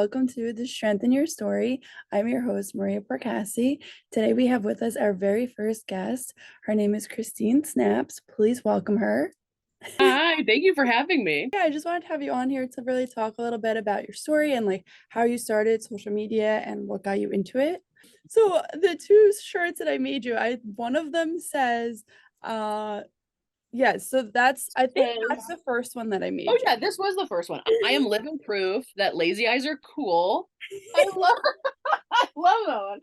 welcome to the Strengthen Your Story. I'm your host, Maria Percassi. Today we have with us our very first guest. Her name is Christine Snaps. Please welcome her. Hi, thank you for having me. Yeah, I just wanted to have you on here to really talk a little bit about your story and like how you started social media and what got you into it. So the two shirts that I made you, I one of them says, yes, so I think that's Says, the first one that I oh made yeah, this was the first one. I am you. living proof that lazy eyes are cool. I love I love that one.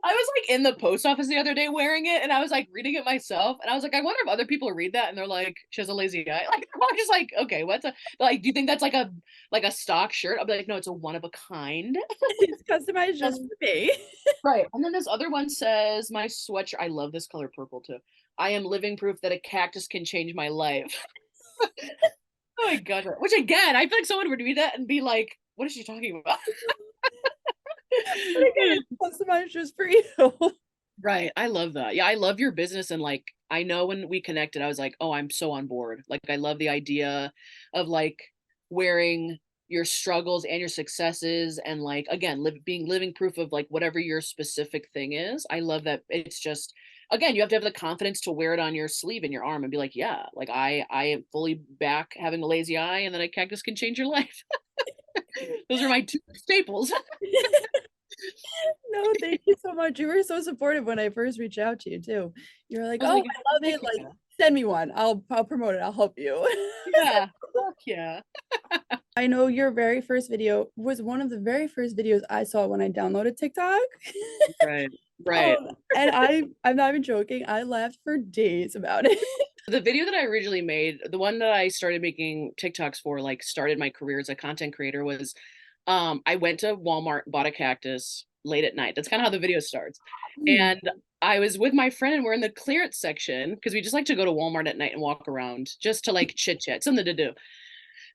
I was like in the post office the other day wearing it and I was like reading it myself and I was like, I wonder if other people read that and they're like, she has a lazy eye. Like I'm just like, okay, what's a like, do you think that's like a stock shirt? I'll be like, no, it's a one of a kind. It's customized just Um, for me. right. And then this other one says, my sweatshirt, I love this color purple too. I am living proof that a cactus can change my life. Oh my god! Which again, I feel like someone would read that and be like, "What is she talking about?" But again, it's customized just for you. Right. I love that. Yeah, I love your business and like I know when we connected, I was like, "Oh, I'm so on board." Like I love the idea of like wearing your struggles and your successes and like again, being living proof of like whatever your specific thing is. I love that it's just again, you have to have the confidence to wear it on your sleeve and your arm and be like, "Yeah, like I am fully back having a lazy eye and then a cactus can change your life." Those are my two staples. No, thank you so much. You were so supportive when I first reached out to you too. You were like, I was "Oh, like, I love heck it. Like, yeah. send me one. I'll promote it. I'll help you." Yeah. Fuck yeah. I know your very first video was one of the very first videos I saw when I downloaded TikTok. Right. Right. And I'm not even joking. I laughed for days about it. The video that I originally made, the one that I started making TikToks for, like started my career as a content creator was I went to Walmart, bought a cactus late at night. That's kind of how the video starts. And I was with my friend and we're in the clearance section because we just like to go to Walmart at night and walk around just to like chit chat, something to do.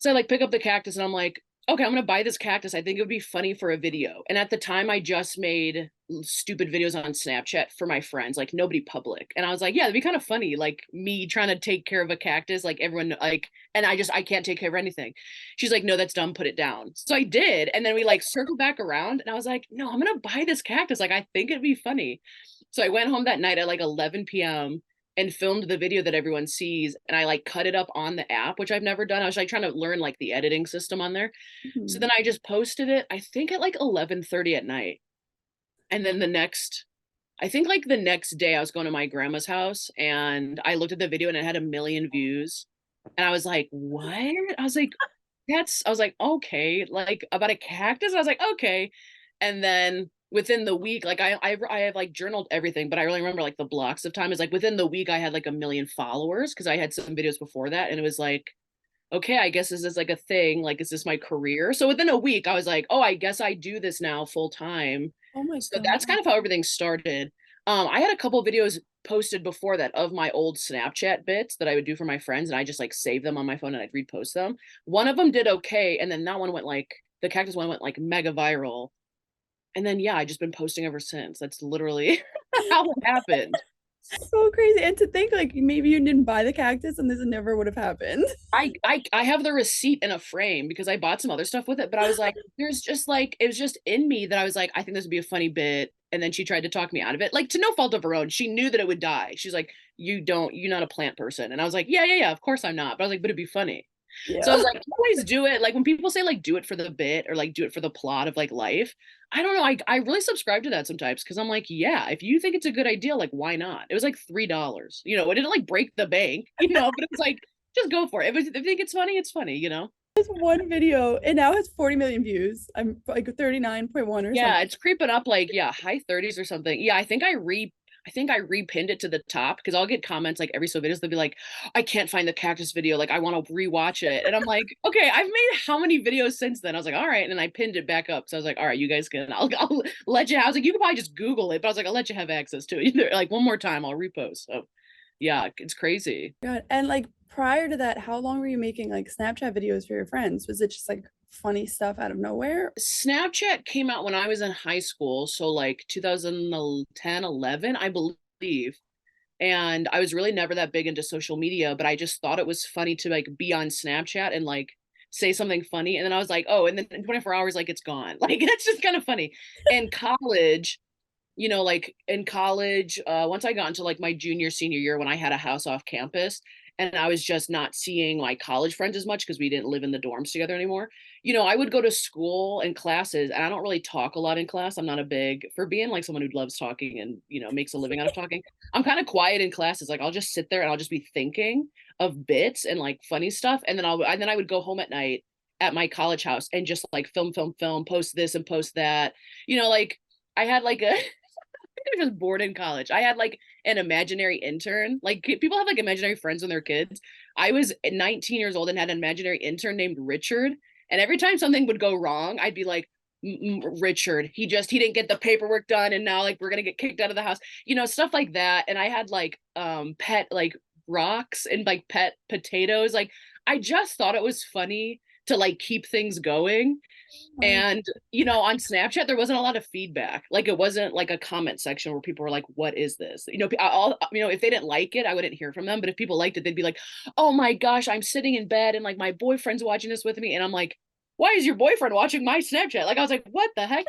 So I like pick up the cactus and I'm like, okay, I'm gonna buy this cactus. I think it would be funny for a video. And at the time, I just made stupid videos on Snapchat for my friends, like nobody public. And I was like, yeah, it'd be kind of funny, like me trying to take care of a cactus, like everyone like, and I can't take care of anything. She's like, no, that's dumb. Put it down. So I did, and then we like circled back around, and I was like, no, I'm gonna buy this cactus. Like I think it'd be funny. So I went home that night at like 11 p.m and filmed the video that everyone sees and I like cut it up on the app, which I've never done. I was like trying to learn like the editing system on there. So then I just posted it, I think at like 11:30 at night. And then I think like the next day I was going to my grandma's house and I looked at the video and it had 1 million views. And I was like, what? I was like, okay, like about a cactus. I was like, okay. And then within the week, like I have like journaled everything, but I really remember like the blocks of time is like within the week I had like 1 million followers because I had some videos before that, and it was like, okay, I guess this is like a thing. Like, is this my career? So within a week, I was like, oh, I guess I do this now full time. Oh my So God. that's kind of how everything started. I had a couple videos posted before that of my old Snapchat bits that I would do for my friends, and I just like save them on my phone and I'd repost them. One of them did okay, and then that one went like the cactus one went like mega viral. And then yeah, I just been posting ever since. That's literally how it happened. So crazy. And to think like maybe you didn't buy the cactus and this never would have happened. I have the receipt in a frame because I bought some other stuff with it, but I was like, there's just like it was just in me that I was like, I think this would be a funny bit. And then she tried to talk me out of it, like to no fault of her own. She knew that it would die. She's like, you're not a plant person. And I was like, yeah, of course I'm not. But I was like, but it'd be funny. So I Yeah. was like, always do it. Like when people say like do it for the bit or like do it for the plot of like life, I don't know. I really subscribe to that sometimes because I'm like, yeah, if you think it's a good idea, like why not? It was like $3. It didn't like break the bank, but it was like, just go for it. If you think it's funny, it's funny. There's one video and now has 40 million views. I'm like 39.1 or something. Yeah, it's creeping up like, yeah, high 30s or something. Yeah, I think I repinned it to the top because I'll get comments like every so videos. They'll be like, I can't find the cactus video. Like, I want to rewatch it. And I'm like, okay, I've made how many videos since then? I was like, all right. And then I pinned it back up. So I was like, all right, you guys I'll let you, I was like, you can probably just Google it. But I was like, I'll let you have access to it. Like, one more time, I'll repost. So yeah, it's crazy. God. And like prior to that, how long were you making like Snapchat videos for your friends? Was it just like funny stuff out of nowhere? Snapchat came out when I was in high school. So like 2010, 11, I believe. And I was really never that big into social media, but I just thought it was funny to like be on Snapchat and like say something funny, and then I was like, oh, and then in 24 hours, like it's gone. Like that's just kind of funny. And college, like in college, once I got into like my junior, senior year when I had a house off campus and I was just not seeing my college friends as much because we didn't live in the dorms together anymore. I would go to school and classes and I don't really talk a lot in class. I'm not a big, for being like someone who loves talking and, makes a living out of talking. I'm kind of quiet in classes. Like I'll just sit there and I'll just be thinking of bits and like funny stuff. And then I would go home at night at my college house and just like film, post this and post that. Like I had like a I was bored in college. I had like an imaginary intern. Like people have like imaginary friends when they're kids. I was 19 years old and had an imaginary intern named Richard. And every time something would go wrong, I'd be like, Richard, he didn't get the paperwork done. And now like we're going to get kicked out of the house, stuff like that. And I had like pet like rocks and like pet potatoes. Like I just thought it was funny to like keep things going. My And, on Snapchat, there wasn't a lot of feedback. Like it wasn't like a comment section where people were like, what is this? If they didn't like it, I wouldn't hear from them. But if people liked it, they'd be like, oh my gosh, I'm sitting in bed and like my boyfriend's watching this with me. And I'm like, why is your boyfriend watching my Snapchat? Like, I was like, what the heck?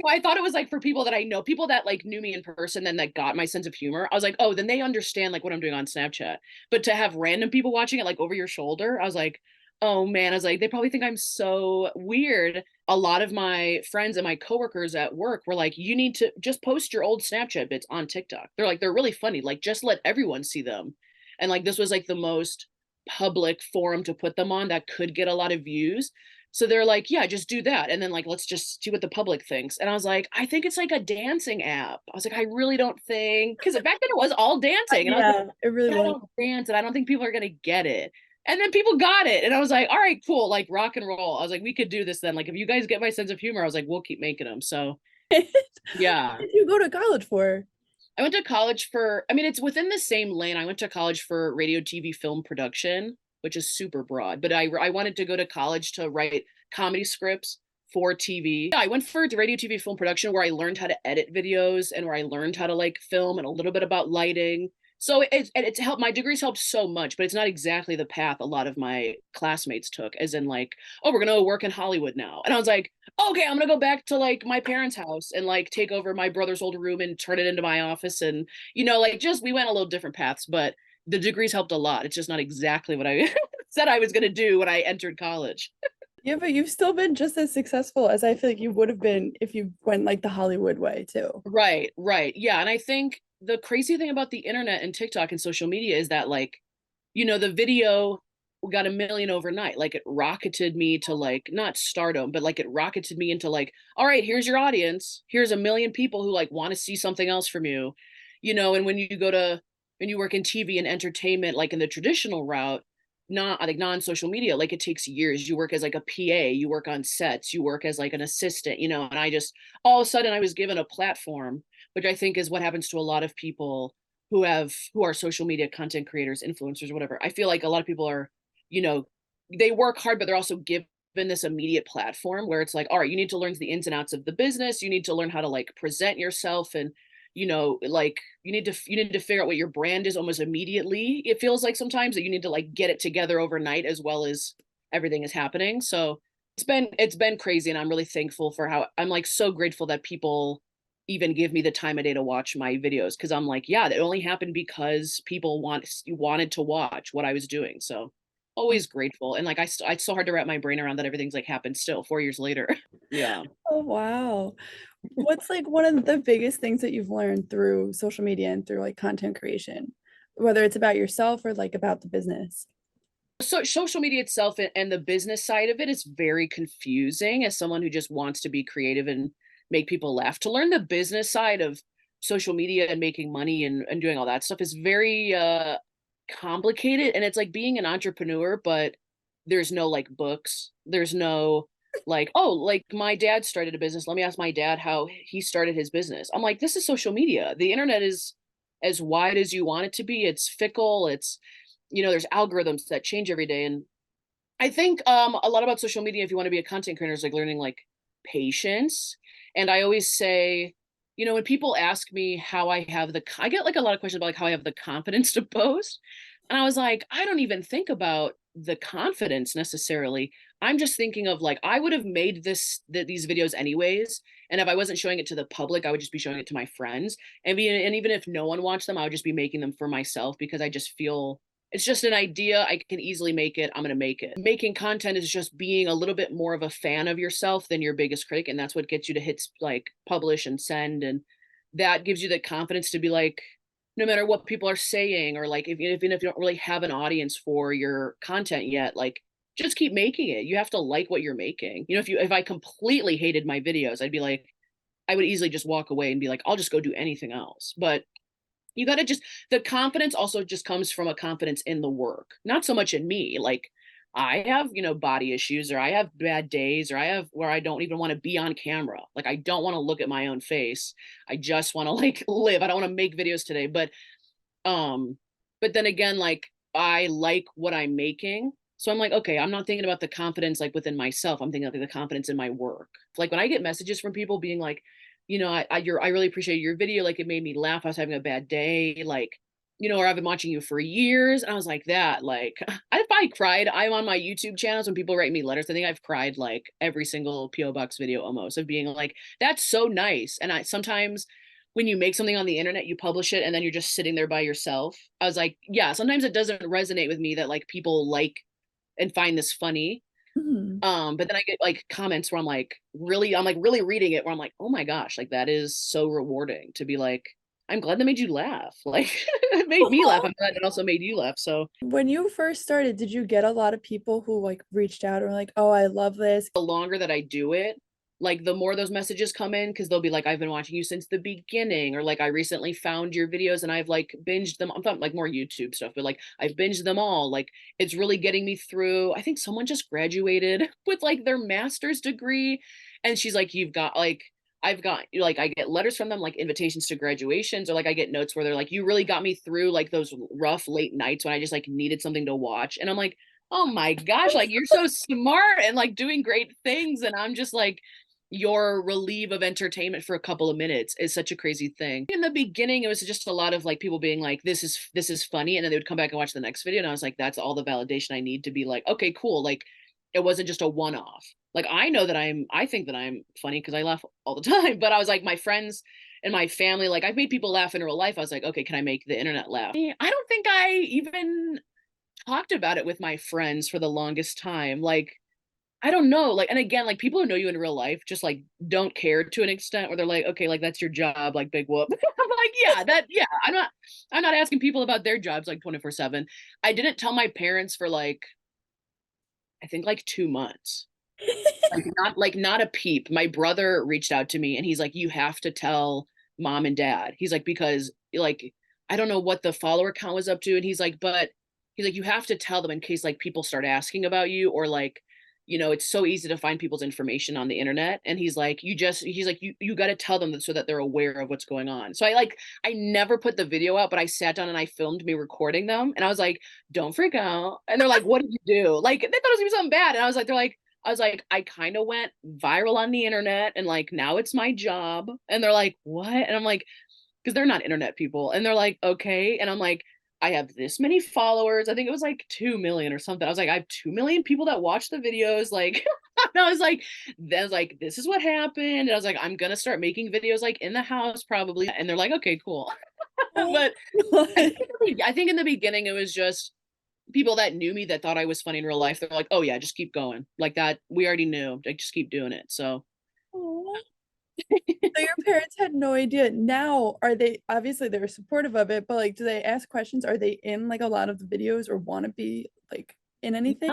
I thought it was like for people that I know, people that like knew me in person, then that got my sense of humor. I was like, oh, then they understand like what I'm doing on Snapchat. But to have random people watching it like over your shoulder, I was like, oh man, I was like, they probably think I'm so weird. A lot of my friends and my coworkers at work were like, you need to just post your old Snapchat bits on TikTok. They're like, they're really funny. Like, just let everyone see them. And like, this was like the most public forum to put them on that could get a lot of views. So they're like, yeah, just do that. And then like, let's just see what the public thinks. And I was like, I think it's like a dancing app. I was like, I really don't think, because back then it was all dancing. And I was like, yeah, it really I was. don't dance and I don't think people are going to get it. And then people got it. And I was like, all right, cool. Like rock and roll. I was like, we could do this then. Like, if you guys get my sense of humor, I was like, we'll keep making them. So What yeah. did you go to college for? I went to college for, I mean, it's within the same lane. I went to college for radio, TV, film production, which is super broad. But I wanted to go to college to write comedy scripts for TV. Yeah, I went for radio, TV, film production where I learned how to edit videos and where I learned how to like film and a little bit about lighting. So it's helped. My degrees helped so much, but it's not exactly the path a lot of my classmates took, as in like, oh, we're gonna work in Hollywood now. And I was like, okay, I'm gonna go back to like my parents' house and like take over my brother's old room and turn it into my office. And like just we went a little different paths, but the degrees helped a lot. It's just not exactly what I said I was gonna do when I entered college. Yeah, but you've still been just as successful as I feel like you would have been if you went like the Hollywood way too. Right, right. Yeah. And I think the crazy thing about the internet and TikTok and social media is that like, the video got a million overnight. Like it rocketed me to like not stardom, but like it rocketed me into like, all right, here's your audience. Here's a million people who like want to see something else from you. And when you work in TV and entertainment, like in the traditional route, not like non-social media, like it takes years. You work as like a PA, you work on sets, you work as like an assistant, and I just all of a sudden I was given a platform, which I think is what happens to a lot of people who are social media content creators, influencers, whatever. I feel like a lot of people are, you know, they work hard, but they're also given this immediate platform where it's like, all right, you need to learn the ins and outs of the business. You need to learn how to like present yourself and like you need to figure out what your brand is almost immediately. It feels like sometimes that you need to like get it together overnight as well as everything is happening. So it's been crazy, and I'm really thankful for how I'm like so grateful that people even give me the time of day to watch my videos, because I'm like, yeah, that only happened because people wanted to watch what I was doing. So always grateful. And like it's so hard to wrap my brain around that everything's like happened still 4 years later. Yeah. Oh, wow. What's like one of the biggest things that you've learned through social media and through like content creation, whether it's about yourself or like about the business? So social media itself and the business side of it is very confusing as someone who just wants to be creative and make people laugh. To learn the business side of social media and making money and doing all that stuff is very complicated. And it's like being an entrepreneur, but there's no like books. There's no like, oh, like my dad started a business. Let me ask my dad how he started his business. I'm like, this is social media. The internet is as wide as you want it to be. It's fickle. There's algorithms that change every day. And I think a lot about social media, if you want to be a content creator, is like learning like patience. And I always say, when people ask me how I get like a lot of questions about like how I have the confidence to post. And I was like, I don't even think about the confidence necessarily. I'm just thinking of like, I would have made these videos anyways. And if I wasn't showing it to the public, I would just be showing it to my friends. And even if no one watched them, I would just be making them for myself because I just feel it's just an idea. I can easily make it. I'm going to make it. Making content is just being a little bit more of a fan of yourself than your biggest critic. And that's what gets you to hit like publish and send. And that gives you the confidence to be like, no matter what people are saying, or like even if you don't really have an audience for your content yet, like just keep making it. You have to like what you're making. You know, if I completely hated my videos, I'd be like, I would easily just walk away and be like, I'll just go do anything else. But you got to just, the confidence also just comes from a confidence in the work, not so much in me. Like I have, you know, body issues, or I have bad days, or I have where I don't even want to be on camera. Like I don't want to look at my own face. I just want to like live. I don't want to make videos today, um, but then again, like I like what I'm making. So I'm like, okay, I'm not thinking about the confidence like within myself. I'm thinking of the confidence in my work. Like when I get messages from people being like, you know, I really appreciate your video. Like it made me laugh. I was having a bad day. Like, you know, or I've been watching you for years. And I was like that. Like I've probably cried. I'm on my YouTube channels when people write me letters. I think I've cried like every single PO box video almost of being like, that's so nice. And I sometimes when you make something on the internet, you publish it and then you're just sitting there by yourself. I was like, yeah, sometimes it doesn't resonate with me that like people like and find this funny. Mhm. But then I get like comments where I'm like really reading it where I'm like, oh my gosh, like that is so rewarding to be like, I'm glad that made you laugh. Like it made me laugh. I'm glad it also made you laugh. So When you first started, did you get a lot of people who like reached out or like, "Oh, I love this." the longer that I do it, like the more those messages come in because they'll be like, I've been watching you since the beginning, or like I recently found your videos and I've like binged them. I'm talking like more YouTube stuff, but like I've binged them all. Like it's really getting me through. I think someone just graduated with like their master's degree, and she's like, you've got like I've got like I get letters from them like invitations to graduations, or like I get notes where they're like, you really got me through like those rough late nights when I just like needed something to watch. And I'm like, oh my gosh, like you're so smart and like doing great things. And I'm just like, your relief of entertainment for a couple of minutes is such a crazy thing. In the beginning, it was just a lot of like people being like, this is funny. And then they would come back and watch the next video. And I was like, that's all the validation I need to be like, okay, cool. Like it wasn't just a one-off. Like I know that I think that I'm funny because I laugh all the time. But I was like, my friends and my family, like I've made people laugh in real life. I was like, okay, can I make the internet laugh? I don't think I even talked about it with my friends for the longest time. Like, I don't know. Like, and again, like people who know you in real life just like don't care to an extent where they're like, okay, like that's your job, like big whoop. I'm like, yeah. I'm not asking people about their jobs like 24/7. I didn't tell my parents for like, I think like 2 months. Like not a peep. My brother reached out to me and he's like, you have to tell mom and dad. He's like, because like I don't know what the follower count was up to. And he's like, but he's like, you have to tell them in case like people start asking about you, or like, you know, it's so easy to find people's information on the internet. And he's like, he's like, you got to tell them that so that they're aware of what's going on. So I never put the video out, but I sat down and I filmed me recording them. And I was like, don't freak out. And they're like, what did you do? Like they thought it was gonna be something bad. And I was like, I kind of went viral on the internet and like now it's my job. And they're like, what? And I'm like, because they're not internet people. And they're like, okay. And I'm like, I have this many followers. I think it was like 2 million or something. I was like, I have 2 million people that watch the videos. Like, and I was like, this is what happened. And I was like, I'm going to start making videos like in the house probably. And they're like, okay, cool. Oh But my I think in the beginning, it was just people that knew me that thought I was funny in real life. They're like, oh yeah, just keep going. Like that. We already knew. Like, just keep doing it. So God. So your parents had no idea. Now, are they obviously they're supportive of it, but like do they ask questions? Are they in like a lot of the videos or want to be like in anything?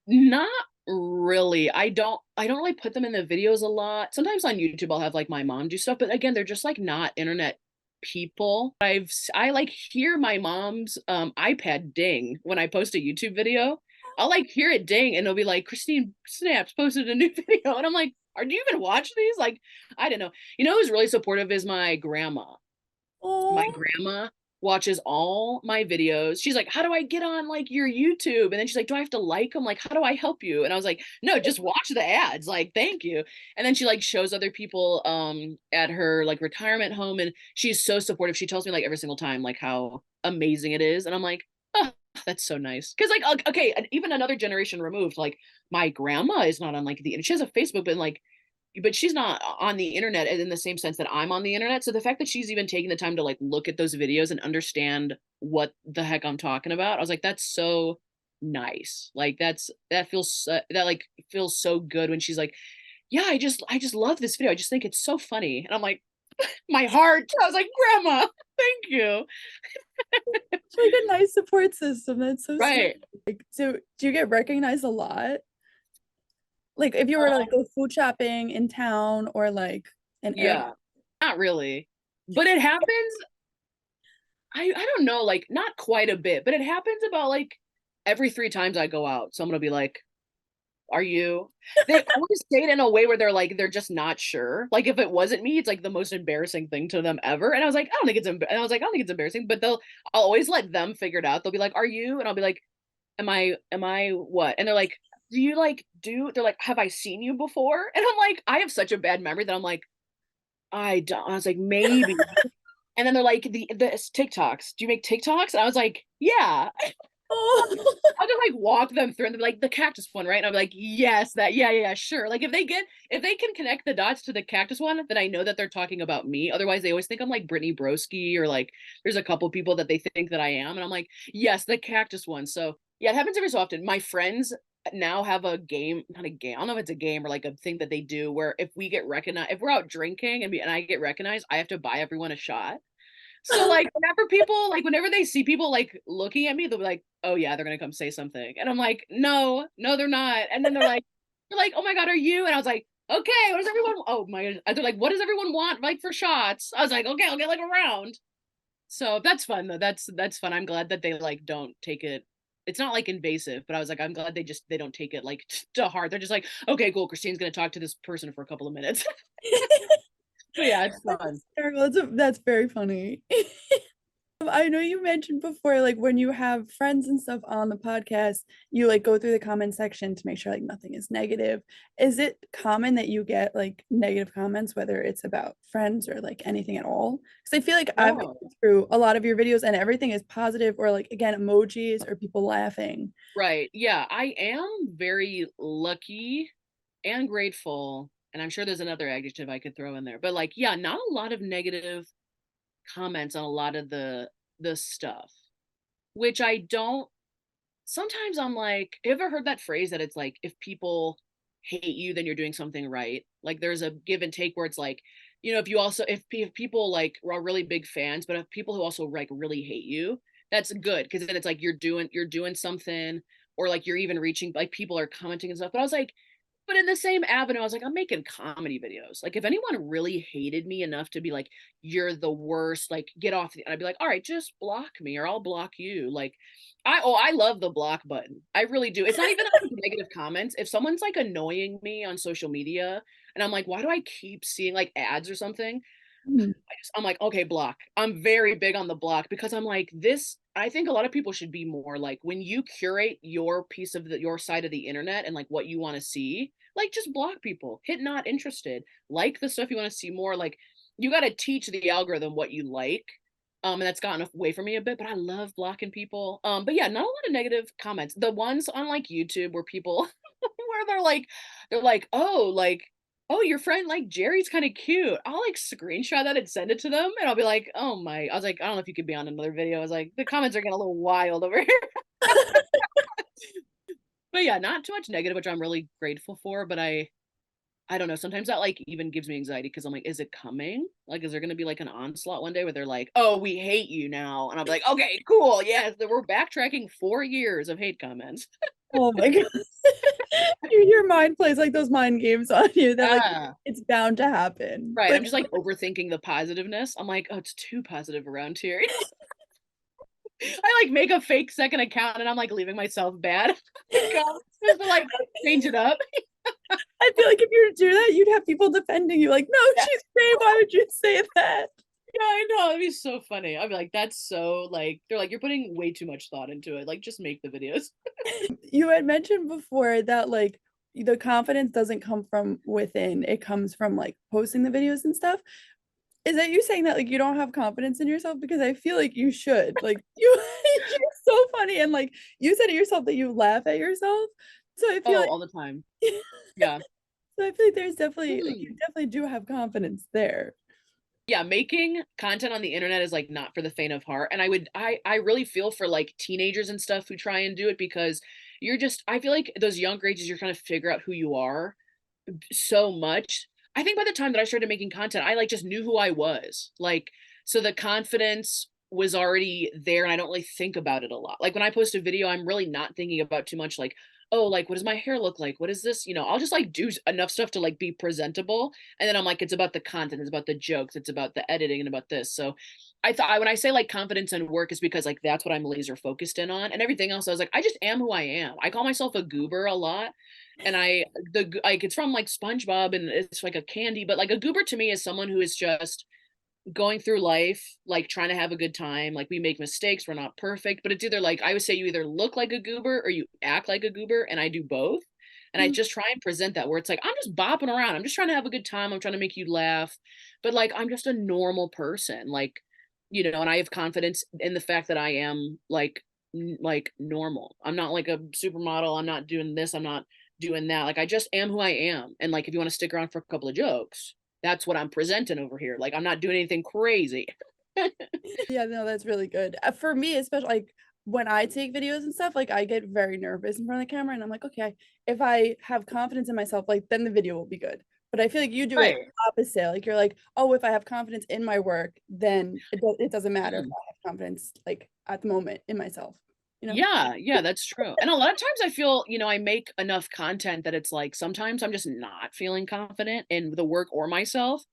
not really. I don't really put them in the videos a lot. Sometimes on YouTube I'll have like my mom do stuff, but again, they're just like not internet people. I like hear my mom's iPad ding when I post a YouTube video. I'll like hear it ding and it'll be like, Christine Snaps posted a new video. And I'm like, are do you even watch these? Like, I don't know. You know who's really supportive is my grandma. My Oh, grandma watches all my videos. She's like, how do I get on like your YouTube? And then she's like, do I have to like them? Like, how do I help you? And I was like, no, just watch the ads. Like, thank you. And then she like shows other people at her like retirement home, and she's so supportive. She tells me like every single time like how amazing it is. And I'm like, oh. That's so nice. Because like okay, and even another generation removed, like my grandma is not on like the she has a Facebook, but she's not on the internet in the same sense that I'm on the internet. So the fact that she's even taking the time to like look at those videos and understand what the heck I'm talking about, I was like, that's so nice. Like that feels that like feels so good when she's like, yeah, I just love this video. I just think it's so funny. And I'm like, my heart. I was like, Grandma, thank you. It's like a nice support system. That's so sweet. Right. So do you get recognized a lot? Like if you were to like Um, go food shopping in town or like an area. yeah, not really. But it happens, I don't know, like not quite a bit, but it happens about like every 3 times I go out. Someone will be like, are you? They always say it in a way where they're just not sure. Like if it wasn't me, it's like the most embarrassing thing to them ever. And I was like, I don't think and I was like, I don't think it's embarrassing, but I'll always let them figure it out. They'll be like, are you? And I'll be like, am I what? And they're like, do you like do they're like, have I seen you before? And I'm like, I have such a bad memory that I'm like, I don't. I was like, maybe. And then they're like, the TikToks. Do you make TikToks? And I was like, yeah. Oh. I'll just like walk them through and they're like the cactus one, right? And I'm like, yes, that, yeah, yeah, sure. Like if they can connect the dots to the cactus one, then I know that they're talking about me. Otherwise, they always think I'm like Brittany Broski or like there's a couple people that they think that I am. And I'm like, yes, the cactus one. So yeah, it happens every so often. My friends now have a game, not a game. I don't know if it's a game or like a thing that they do where if we get recognized, if we're out drinking and I get recognized, I have to buy everyone a shot. So like whenever they see people like looking at me, they'll be like, "Oh yeah, they're gonna come say something," and I'm like, "No, no, they're not." And then they're like, "Oh my god, are you?" And I was like, "Okay, what does everyone? Oh my god!" They're like, "What does everyone want like for shots?" I was like, "Okay, I'll get like a round." So that's fun though. That's fun. I'm glad that they like don't take it. It's not like invasive, but I was like, I'm glad they don't take it like to heart. They're just like, okay, cool. Christine's gonna talk to this person for a couple of minutes. But yeah, it's That's fun. hysterical. That's very funny. I know you mentioned before, like when you have friends and stuff on the podcast, you like go through the comment section to make sure like nothing is negative. Is it common that you get like negative comments, whether it's about friends or like anything at all? Because I feel like I've No. gone through a lot of your videos and everything is positive or like again emojis or people laughing. Right. Yeah, I am very lucky and grateful. And I'm sure there's another adjective I could throw in there. But like, yeah, not a lot of negative comments on a lot of the stuff, which I don't sometimes I'm like, you ever heard that phrase that it's like if people hate you, then you're doing something right? Like there's a give and take where it's like, if you also if people like are really big fans, but if people who also like really hate you, that's good because then it's like you're doing something or like you're even reaching like people are commenting and stuff. But I was like, but in the same avenue, I was like, I'm making comedy videos. Like, if anyone really hated me enough to be like, you're the worst, like, get off the, and I'd be like, all right, just block me or I'll block you. Like, I love the block button. I really do. It's not even like negative comments. If someone's like annoying me on social media and I'm like, why do I keep seeing like ads or something? Hmm. I'm like, okay, block. I'm very big on the block because I'm like, this, I think a lot of people should be more like when you curate your piece of your side of the internet and like what you want to see, like just block people, hit not interested, like the stuff you want to see more. Like you got to teach the algorithm what you like. And that's gotten away from me a bit, but I love blocking people. But yeah, not a lot of negative comments. The ones on like YouTube where people where they're like, oh, your friend like Jerry's kind of cute. I'll like screenshot that and send it to them, and I'll be like, oh my. I was like, I don't know if you could be on another video. I was like, the comments are getting a little wild over here. But yeah, not too much negative, which I'm really grateful for. But I don't know. Sometimes that like even gives me anxiety because I'm like, is it coming? Like, is there gonna be like an onslaught one day where they're like, oh, we hate you now, and I'll be like, okay, cool, yes, we're backtracking 4 years of hate comments. Oh my God. Your mind plays like those mind games on you that like Yeah. it's bound to happen. Right. But I'm just like overthinking the positiveness. I'm like, oh, it's too positive around here. I like make a fake second account and I'm like leaving myself bad. Just to like change it up. I feel like if you were to do that, you'd have people defending you like, no, Yeah. she's great. Why would you say that? Yeah, I know. It'd be so funny. I'd be like, that's so like they're like, you're putting way too much thought into it. Like just make the videos. You had mentioned before that like the confidence doesn't come from within, it comes from like posting the videos and stuff. is that you saying that like you don't have confidence in yourself? Because I feel like you should. Like you you're so funny and like you said it yourself that you laugh at yourself. So I feel Oh, like all the time. Yeah. so I feel like there's definitely like you Mhm. definitely do have confidence there. Yeah, making content on the internet is like not for the faint of heart. And I really feel for like teenagers and stuff who try and do it because you're just I feel like those younger ages you're trying to figure out who you are so much. I think by the time that I started making content, I like just knew who I was. Like, so the confidence was already there and I don't really think about it a lot. Like when I post a video, I'm really not thinking about too much like, oh, like what does my hair look like? What is this? You know, I'll just like do enough stuff to like be presentable. And then I'm like, it's about the content, it's about the jokes, it's about the editing and about this. So I thought when I say like confidence and work is because like that's what I'm laser focused in on. And everything else, I was like, I just am who I am. I call myself a goober a lot and like it's from like SpongeBob and it's like a candy, but like a goober to me is someone who is just going through life, like trying to have a good time. Like we make mistakes, we're not perfect, but it's either like I would say you either look like a goober or you act like a goober, and I do both. And I Mm. just try and present that where it's like I'm just bopping around. I'm just trying to have a good time. I'm trying to make you laugh, but like I'm just a normal person. Like, you know, and I have confidence in the fact that I am like normal. I'm not like a supermodel. I'm not doing this. I'm not doing that. Like I just am who I am. And like if you want to stick around for a couple of jokes, that's what I'm presenting over here. Like I'm not doing anything crazy. Yeah, no, that's really good. For me, especially like when I take videos and stuff, like I get very nervous in front of the camera and I'm like, okay, if I have confidence in myself, like then the video will be good. But I feel like you do it Right. opposite. Like you're like, oh, if I have confidence in my work, then it doesn't matter if Mhm. I have confidence like at the moment in myself, you know? Yeah, yeah, that's true. And a lot of times I feel, you know, I make enough content that it's like sometimes I'm just not feeling confident in the work or myself.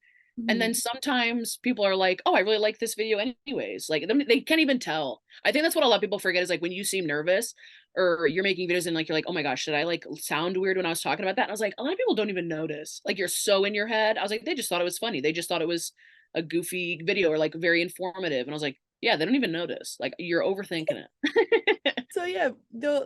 And then Mhm. sometimes people are like, "Oh, I really like this video anyways." Like they can't even tell. I think that's what a lot of people forget is like when you seem nervous or you're making videos and like you're like, "Oh my gosh, did I like sound weird when I was talking about that?" And I was like, a lot of people don't even notice. Like you're so in your head. I was like, they just thought it was funny. They just thought it was a goofy video or like very informative. And I was like, yeah, they don't even notice. Like you're overthinking it. So yeah,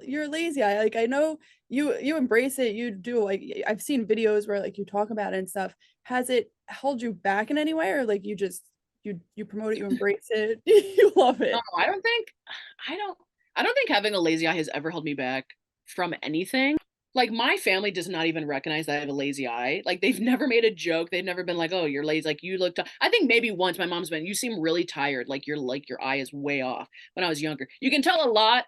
you're lazy. I like I know you embrace it. You do like I've seen videos where like you talk about it and stuff. Has it held you back in any way or like you just you promote it, you embrace it, you love No, it? I don't I don't think having a lazy eye has ever held me back from anything. Like my family does not even recognize that I have a lazy eye. Like they've never made a joke. They've never been like, "Oh, you're lazy." Like you looked. I think maybe once my mom's been, "You seem really tired. Like your eye is way off." When I was younger, you can tell a lot.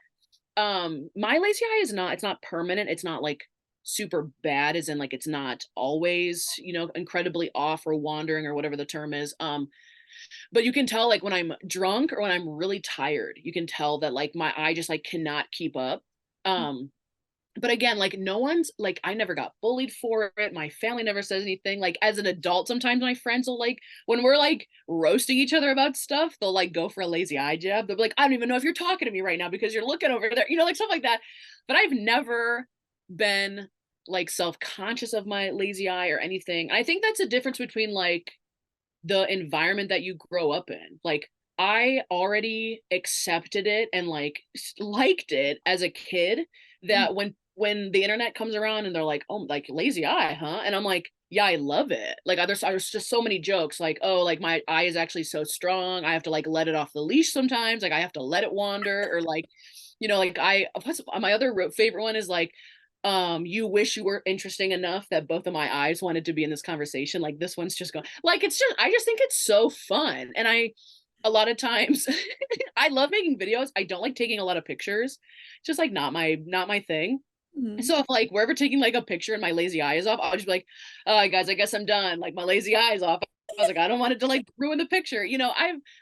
My lazy eye is not. It's not permanent. It's not like super bad. As in like it's not always incredibly off or wandering or whatever the term is. But you can tell like when I'm drunk or when I'm really tired, you can tell that like my eye just like cannot keep up. Um, but again, like no one's like I never got bullied for it. My family never says anything. Like as an adult, sometimes my friends will like when we're like roasting each other about stuff, they'll like go for a lazy eye jab. They'll be like, I don't even know if you're talking to me right now because you're looking over there, like stuff like that. But I've never been like self-conscious of my lazy eye or anything. I think that's a difference between like the environment that you grow up in. Like I already accepted it and like liked it as a kid Mhm. that when the internet comes around and they're like, "Oh, like lazy eye, huh?" And I'm like, "Yeah, I love it." Like there's just so many jokes like, "Oh, like my eye is actually so strong. I have to like let it off the leash sometimes. Like I have to let it wander or like like I what's my other favorite one is like you wish you were interesting enough that both of my eyes wanted to be in this conversation. Like this one's just going like it's just I just think it's so fun. And I a lot of times I love making videos. I don't like taking a lot of pictures. It's just like not my thing. Mhm. So if like we're ever taking like a picture and my lazy eye is off, I'll just be like, "All right, guys, I guess I'm done. Like my lazy eye is off." I was like, I don't want it to like ruin the picture.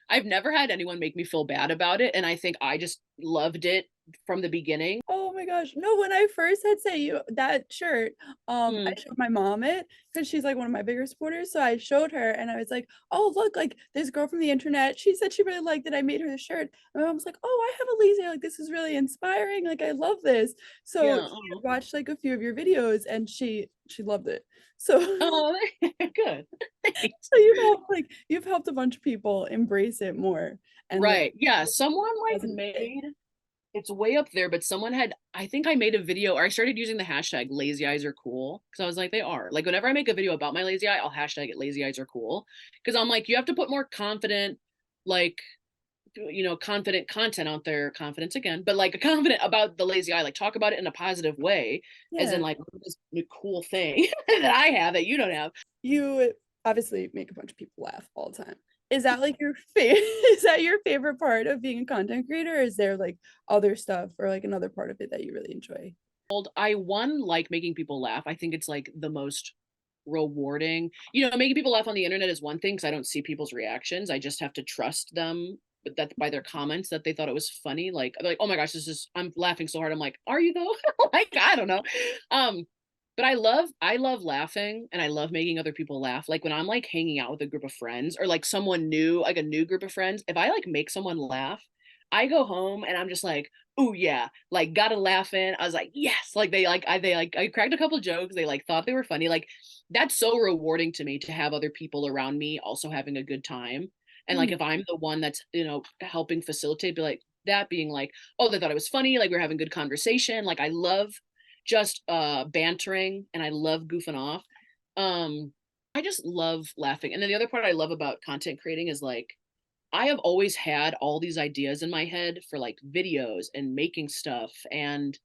I've never had anyone make me feel bad about it, and I think I just loved it from the beginning. Oh my gosh. No, when I first had sent you that shirt, I Mm, showed my mom it because she's like one of my bigger supporters. So I showed her and I was like, oh, look, like this girl from the internet. She said she really liked it. I made her the shirt. And my mom was like, oh, I have a lazy eye. Like, this is really inspiring. Like, I love this. So yeah. she Oh, had watched like a few of your videos and she loved it. So oh good. Thanks. so you've helped a bunch of people embrace it more and like Right. Yeah. Someone like positive way. made it's way up there, but someone had, I think I made a video or I started using the hashtag lazy eyes are cool. Cause I was like, they are. Like whenever I make a video about my lazy eye, I'll hashtag it lazy eyes are cool. Cause I'm like, you have to put more confident, like, confident content out there, confidence again, but like confident about the lazy eye, like talk about it in a positive way, as in Yeah. like this cool thing that I have that you don't have. You obviously make a bunch of people laugh all the time. Is that like your favorite? Is that your favorite part of being a content creator? Or is there like other stuff or like another part of it that you really enjoy? I one like making people laugh. I think it's like the most rewarding. Making people laugh on the internet is one thing because I don't see people's reactions. I just have to trust them that by their comments that they thought it was funny. Like they're like, oh my gosh, I'm laughing so hard. I'm like, are you though? Like, I don't know. But I love laughing and I love making other people laugh. Like when I'm like hanging out with a group of friends or like someone new, like a new group of friends, if I like make someone laugh, I go home and I'm just like, oh yeah, like got a laugh in. I was like, yes, like I cracked a couple jokes. They like thought they were funny. Like that's so rewarding to me to have other people around me also having a good time. And like Mhm. if I'm the one that's, helping facilitate, be like that being like, oh, they thought it was funny, like we're having good conversation. Like I love just bantering and I love goofing off. Um, I just love laughing. And then the other part I love about content creating is like I have always had all these ideas in my head for like videos and making stuff and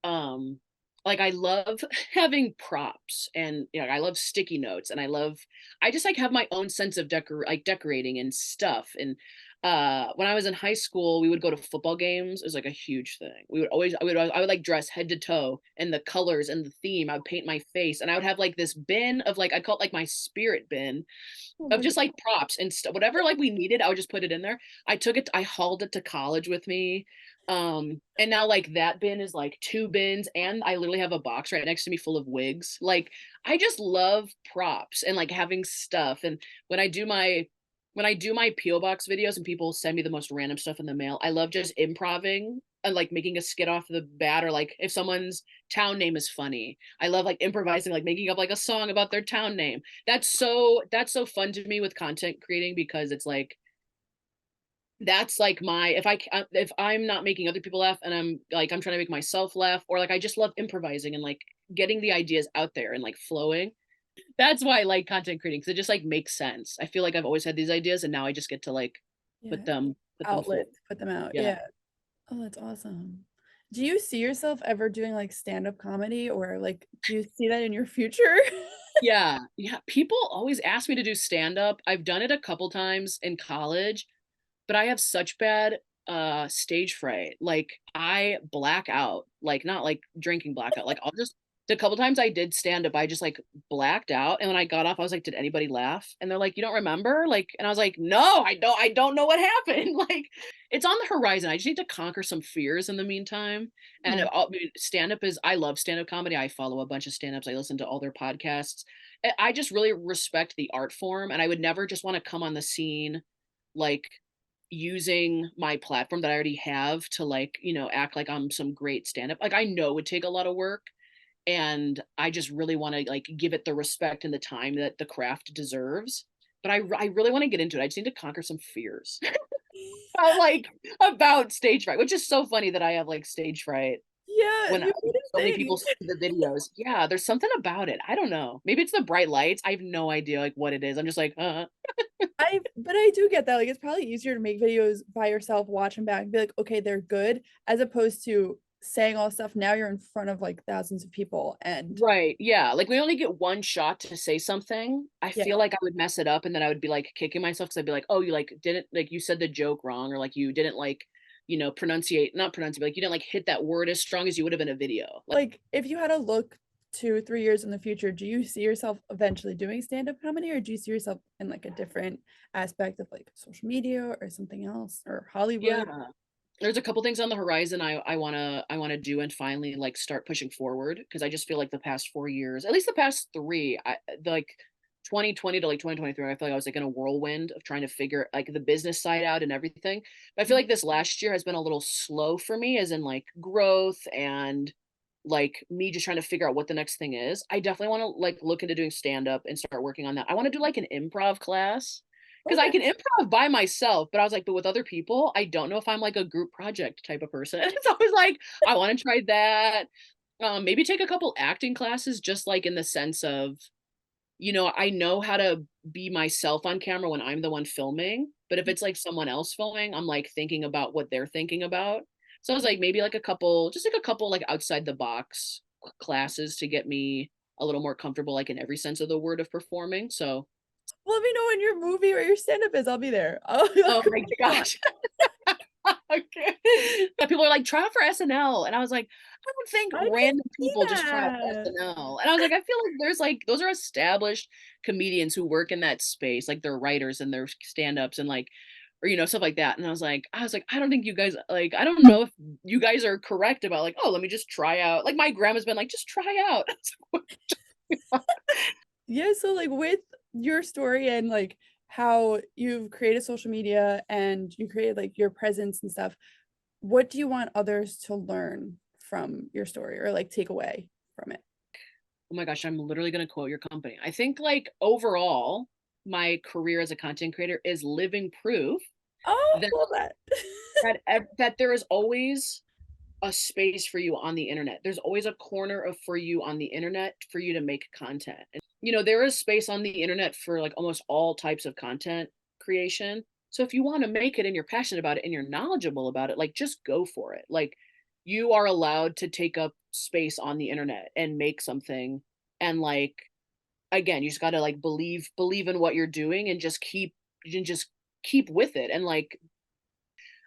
um like I love having props and I love sticky notes and I just like have my own sense of decorating and stuff and when I was in high school we would go to football games. It was like a huge thing. We would always I would like dress head to toe and the colors and the theme. I would paint my face and I would have like this bin of like I call it like my spirit bin Oh of my God. just like props and stuff, whatever like we needed, I would just put it in there. I hauled it to college with me. And now like that bin is like two bins, and I literally have a box right next to me full of wigs. Like I just love props and like having stuff. And when I do my when I do my PO box videos and people send me the most random stuff in the mail, I love just improving and like making a skit off the bat, or like if someone's town name is funny, I love like improvising, like making up like a song about their town name. That's so fun to me with content creating because it's like that's like my if I'm not making other people laugh and I'm trying to make myself laugh, or like I just love improvising and like getting the ideas out there and like flowing. That's why I like content creating, because it just like makes sense. I feel like I've always had these ideas and now I just get to like Yeah. put them forward. Outlet to put them out. Yeah. Yeah. Oh, that's awesome. Do you see yourself ever doing like stand-up comedy or like do you see that in your future? Yeah. Yeah. People always ask me to do stand up. I've done it a couple times in college, but I have such bad stage fright. Like I black out, like not like drinking blackout. Like I'll just the couple times I did stand up, I just like blacked out. And when I got off, I was like, did anybody laugh? And they're like, you don't remember? Like, and I was like, no, I don't know what happened. Like it's on the horizon. I just need to conquer some fears in the meantime. And Hmm. stand up is I love stand up comedy. I follow a bunch of stand ups. I listen to all their podcasts. I just really respect the art form, and I would never just want to come on the scene like using my platform that I already have to like, act like I'm some great stand-up. Like I know it would take a lot of work, and I just really want to like give it the respect and the time that the craft deserves. But I really want to get into it. I just need to conquer some fears like about stage fright, which is so funny that I have like stage fright Yeah, when you made a so many thing. people see the videos. Yeah, there's something about it. I don't know. Maybe it's the bright lights. I have no idea like what it is. I'm just like, But I do get that. Like it's probably easier to make videos by yourself, watch them back, and be like, okay, they're good, as opposed to saying all stuff. Now you're in front of like thousands of people and Right, yeah, like, we only get one shot to say something. I yeah, feel like I would mess it up, and then I would be, like, kicking myself because 'cause I'd be like, "Oh, you, like, didn't like, you said the joke wrong," or, like, "You didn't, like, pronunciate" not pronunciate, but, like, "You didn't, like, hit that word as strong as you would have in a video." Like like if you had to look 2, 3 years in the future, do you see yourself eventually doing stand-up comedy or do you see yourself in like a different aspect of like social media or something else or yeah. Hollywood? There's a couple things on the horizon I wanna do and finally, like, start pushing forward because I just feel like the past 4 years, at least the past 3, like, 2020 to, like, 2023, I feel like I was, like, in a whirlwind of trying to figure, like, the business side out and everything. But I feel Mm. like this last year has been a little slow for me as in, like, growth and, like, me just trying to figure out what the next thing is. I definitely wanna, like, look into doing stand-up and start working on that. I wanna do, like, an improv class because I Okay. can improv by myself, but I was like, but with other people, I don't know if I'm like a group project type of person. So I was like, I want to try that. Maybe take a couple acting classes, just like in the sense of, I know how to be myself on camera when I'm the one filming, but if it's like someone else filming, I'm like thinking about what they're thinking about. So I was like, maybe like a couple, just like a couple like outside the box classes to get me a little more comfortable, like in every sense of the word of performing. So, Let me know when your movie or your stand-up is. I'll be there. I'll oh go my check it out. gosh. Okay. Yeah, people are like, try out for SNL. And I was like, I don't think I can random see people just try out for that. SNL. And I was like, I feel like there's like, those are established comedians who work in that space, like they're writers and they're stand-ups and like, or stuff like that. And I was like, I don't think you guys like, I don't know if you guys are correct about like, oh, let me just try out. Like my grandma's been like, just try out. Yeah, so like with your story and like how you've created social media and you created like your presence and stuff, what do you want others to learn from your story or like take away from it? Oh my gosh, I'm literally gonna quote your company. I think like overall, my career as a content creator is living proof Oh, that love that. that there is always a space for you on the internet. There's always a corner of for you on the internet for you to make content. And, there is space on the internet for like almost all types of content creation. So if you want to make it and you're passionate about it and you're knowledgeable about it, like just go for it. Like you are allowed to take up space on the internet and make something. And like again, you just got to like believe in what you're doing and just keep with it. And like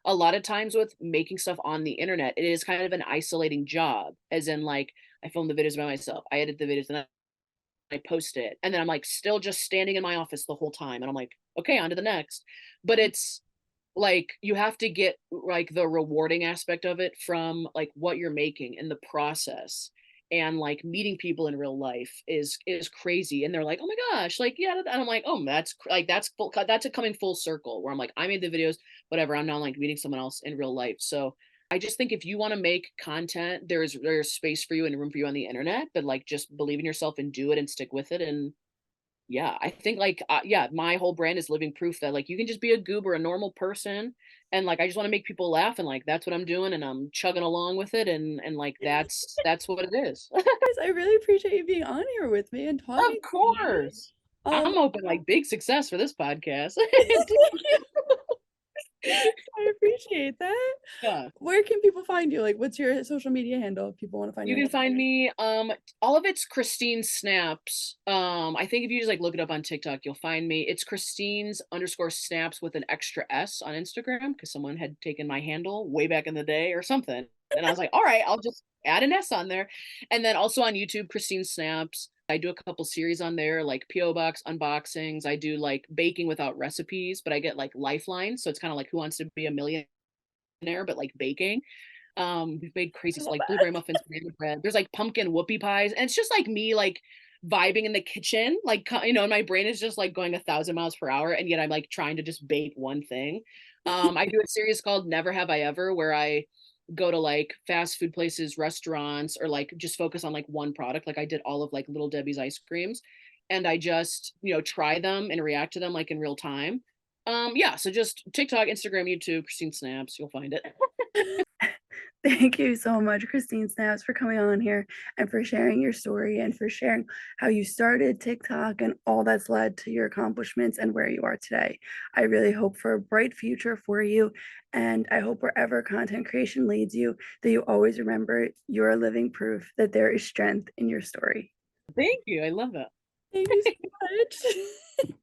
a lot of times with making stuff on the internet, it is kind of an isolating job, as in like I film the videos by myself, I edit the videos, and I post it, and then I'm like still just standing in my office the whole time, and I'm like, okay, on to the next. But it's like you have to get like the rewarding aspect of it from like what you're making and the process, and like meeting people in real life is crazy, and they're like, oh my gosh, like yeah, and I'm like, oh, like that's a coming full circle where I'm like, I made the videos, whatever, I'm now like meeting someone else in real life. So I just think if you want to make content, there's space for you and room for you on the internet, but like just believe in yourself and do it and stick with it. And yeah, I think like yeah, my whole brand is living proof that like you can just be a goober, a normal person, and like I just want to make people laugh, and like that's what I'm doing, and I'm chugging along with it, and like that's what it is. Guys, I really appreciate you being on here with me and talking Of to me. course, I'm hoping like big success for this podcast. Thank you. I appreciate that. Yeah. Where can people find you? Like, what's your social media handle if people want to find You your can Instagram? find me, all of it's Christine Snaps. I think if you just like look it up on TikTok, you'll find me. It's Christine's underscore snaps with an extra S on Instagram because someone had taken my handle way back in the day or something. And I was like, all right, I'll just add an S on there. And then also on YouTube, Christine Snaps. I do a couple series on there, like PO Box unboxings. I do like baking without recipes, but I get like lifelines. So it's kind of like Who Wants to Be a Millionaire, but like baking. We've made crazy I stuff love like that. blueberry muffins, banana bread. There's like pumpkin whoopie pies, and it's just like me like vibing in the kitchen, like and my brain is just like going 1,000 miles per hour, and yet I'm like trying to just bake one thing. I do a series called Never Have I Ever, where I go to like fast food places, restaurants, or like just focus on like one product. Like I did all of like Little Debbie's ice creams, and I just try them and react to them like in real time. Yeah, so just TikTok, Instagram, YouTube, Christine Snaps, you'll find it. Thank you so much, Christine Snaps, for coming on here and for sharing your story and for sharing how you started TikTok and all that's led to your accomplishments and where you are today. I really hope for a bright future for you. And I hope wherever content creation leads you, that you always remember you're living proof that there is strength in your story. Thank you. I love that. Thank you so much.